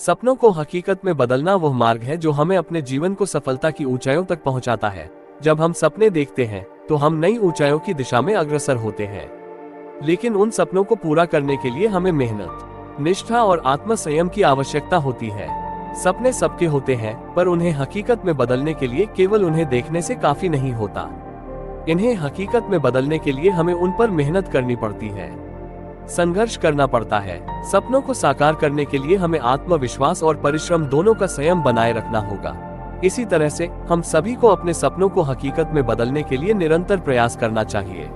सपनों को हकीकत में बदलना वह मार्ग है जो हमें अपने जीवन को सफलता की ऊंचाइयों तक पहुंचाता है। जब हम सपने देखते हैं तो हम नई ऊंचाइयों की दिशा में अग्रसर होते हैं, लेकिन उन सपनों को पूरा करने के लिए हमें मेहनत, निष्ठा और आत्मसंयम की आवश्यकता होती है। सपने सबके होते हैं, पर उन्हें हकीकत में बदलने के लिए केवल उन्हें देखने से काफी नहीं होता। इन्हें हकीकत में बदलने के लिए हमें उन पर मेहनत करनी पड़ती है, संघर्ष करना पड़ता है। सपनों को साकार करने के लिए हमें आत्मविश्वास और परिश्रम दोनों का संयम बनाए रखना होगा। इसी तरह से हम सभी को अपने सपनों को हकीकत में बदलने के लिए निरंतर प्रयास करना चाहिए,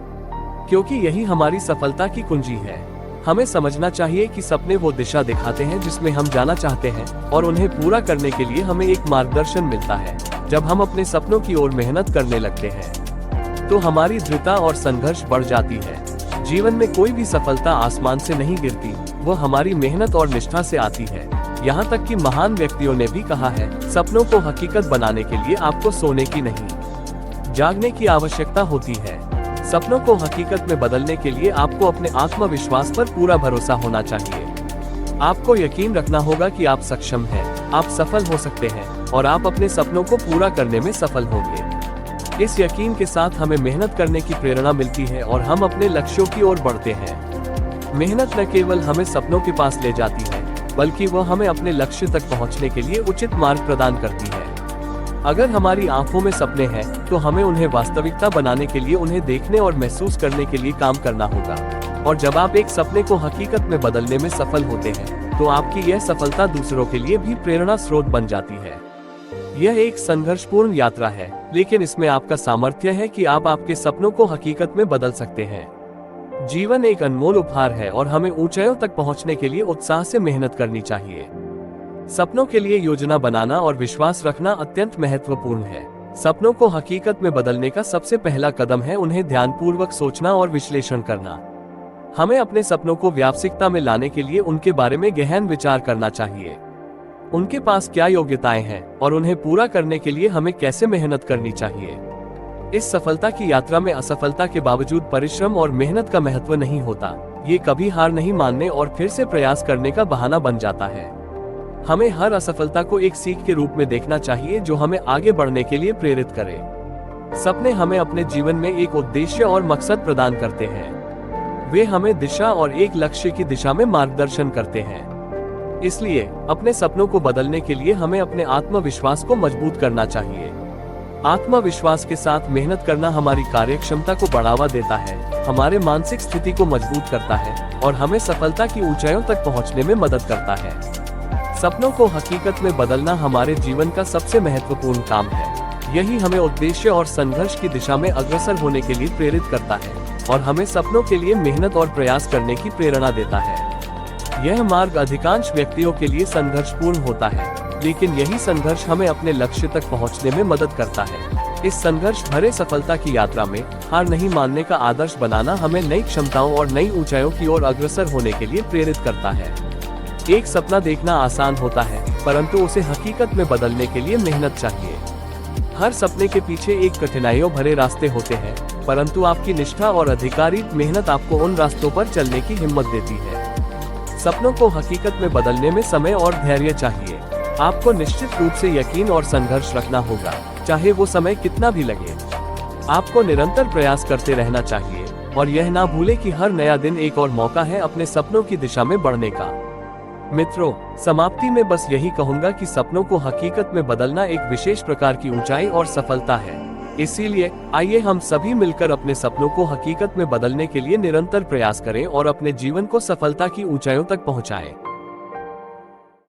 क्योंकि यही हमारी सफलता की कुंजी है। हमें समझना चाहिए कि सपने वो दिशा दिखाते हैं जिसमें हम जाना चाहते हैं, और उन्हें पूरा करने के लिए हमें एक मार्गदर्शन मिलता है। जब हम अपने सपनों की ओर मेहनत करने लगते हैं तो हमारी दृढ़ता और संघर्ष बढ़ जाती है। जीवन में कोई भी सफलता आसमान से नहीं गिरती, वह हमारी मेहनत और निष्ठा से आती है। यहाँ तक कि महान व्यक्तियों ने भी कहा है, सपनों को हकीकत बनाने के लिए आपको सोने की नहीं, जागने की आवश्यकता होती है। सपनों को हकीकत में बदलने के लिए आपको अपने आत्मविश्वास पर पूरा भरोसा होना चाहिए। आपको यकीन रखना होगा कि आप सक्षम हैं, आप सफल हो सकते हैं और आप अपने सपनों को पूरा करने में सफल होंगे। इस यकीन के साथ हमें मेहनत करने की प्रेरणा मिलती है और हम अपने लक्ष्यों की ओर बढ़ते हैं। मेहनत न केवल हमें सपनों के पास ले जाती है, बल्कि वह हमें अपने लक्ष्य तक पहुंचने के लिए उचित मार्ग प्रदान करती है। अगर हमारी आंखों में सपने हैं, तो हमें उन्हें वास्तविकता बनाने के लिए उन्हें देखने और महसूस करने के लिए काम करना होगा। और जब आप एक सपने को हकीकत में बदलने में सफल होते हैं, तो आपकी यह सफलता दूसरों के लिए भी प्रेरणा स्रोत बन जाती है। यह एक संघर्षपूर्ण यात्रा है, लेकिन इसमें आपका सामर्थ्य है कि आप आपके सपनों को हकीकत में बदल सकते हैं। जीवन एक अनमोल उपहार है और हमें ऊंचाइयों तक पहुंचने के लिए उत्साह से मेहनत करनी चाहिए। सपनों के लिए योजना बनाना और विश्वास रखना अत्यंत महत्वपूर्ण है। सपनों को हकीकत में बदलने का सबसे पहला कदम है उन्हें ध्यानपूर्वक सोचना और विश्लेषण करना। हमें अपने सपनों को व्यावसायिकता में लाने के लिए उनके बारे में गहन विचार करना चाहिए। उनके पास क्या योग्यताएं हैं और उन्हें पूरा करने के लिए हमें कैसे मेहनत करनी चाहिए। इस सफलता की यात्रा में असफलता के बावजूद परिश्रम और मेहनत का महत्व नहीं होता। ये कभी हार नहीं मानने और फिर से प्रयास करने का बहाना बन जाता है। हमें हर असफलता को एक सीख के रूप में देखना चाहिए जो hमें आगे बढ़ने के लिए प्रेरित करे। सपने हमें अपने जीवन में एक उद्देश्य और मकसद प्रदान करते हैं। वे हमें दिशा और एक लक्ष्य की दिशा में मार्गदर्शन करते हैं। इसलिए अपने सपनों को बदलने के लिए हमें अपने आत्मविश्वास को मजबूत करना चाहिए। आत्मविश्वास के साथ मेहनत करना हमारी कार्यक्षमता को बढ़ावा देता है, हमारे मानसिक स्थिति को मजबूत करता है और हमें सफलता की ऊंचाइयों तक पहुंचने में मदद करता है। सपनों को हकीकत में बदलना हमारे जीवन का सबसे महत्वपूर्ण काम है। यही हमें उद्देश्य और संघर्ष की दिशा में अग्रसर होने के लिए प्रेरित करता है और हमें सपनों के लिए मेहनत और प्रयास करने की प्रेरणा देता है। यह मार्ग अधिकांश व्यक्तियों के लिए संघर्षपूर्ण होता है, लेकिन यही संघर्ष हमें अपने लक्ष्य तक पहुंचने में मदद करता है। इस संघर्ष भरे सफलता की यात्रा में हार नहीं मानने का आदर्श बनाना हमें नई क्षमताओं और नई ऊंचाइयों की ओर अग्रसर होने के लिए प्रेरित करता है। एक सपना देखना आसान होता है, परंतु उसे हकीकत में बदलने के लिए मेहनत चाहिए। हर सपने के पीछे एक कठिनाइयों भरे रास्ते होते हैं, परंतु आपकी निष्ठा और अधिकारित मेहनत आपको उन रास्तों पर चलने की हिम्मत देती है। सपनों को हकीकत में बदलने में समय और धैर्य चाहिए। आपको निश्चित रूप से यकीन और संघर्ष रखना होगा, चाहे वो समय कितना भी लगे। आपको निरंतर प्रयास करते रहना चाहिए और यह ना भूलें कि हर नया दिन एक और मौका है अपने सपनों की दिशा में बढ़ने का। मित्रों, समाप्ति में बस यही कहूंगा कि सपनों को हकीकत में बदलना एक विशेष प्रकार की ऊंचाई और सफलता है। इसीलिए आइए हम सभी मिलकर अपने सपनों को हकीकत में बदलने के लिए निरंतर प्रयास करें और अपने जीवन को सफलता की ऊंचाइयों तक पहुंचाएं।